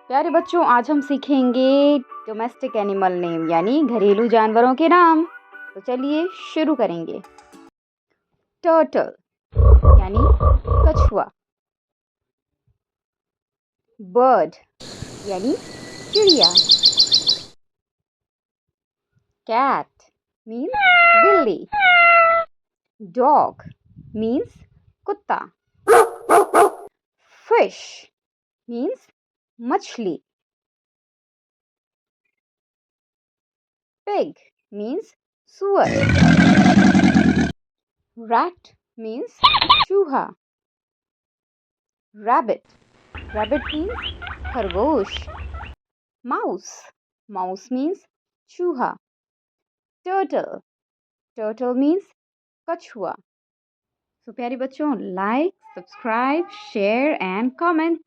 प्यारे बच्चों, आज हम सीखेंगे डोमेस्टिक एनिमल नेम यानी घरेलू जानवरों के नाम। तो चलिए शुरू करेंगे। टर्टल यानी कछुआ। बर्ड यानी चिड़िया। कैट मीन्स बिल्ली। डॉग मीन्स कुत्ता। फिश मीन्स मछली। Pig means सुअर. Rat means चूहा. Rabbit means खरगोश. Mouse means चूहा. Turtle means कछुआ. So प्यारे बच्चों, like, subscribe, share and comment.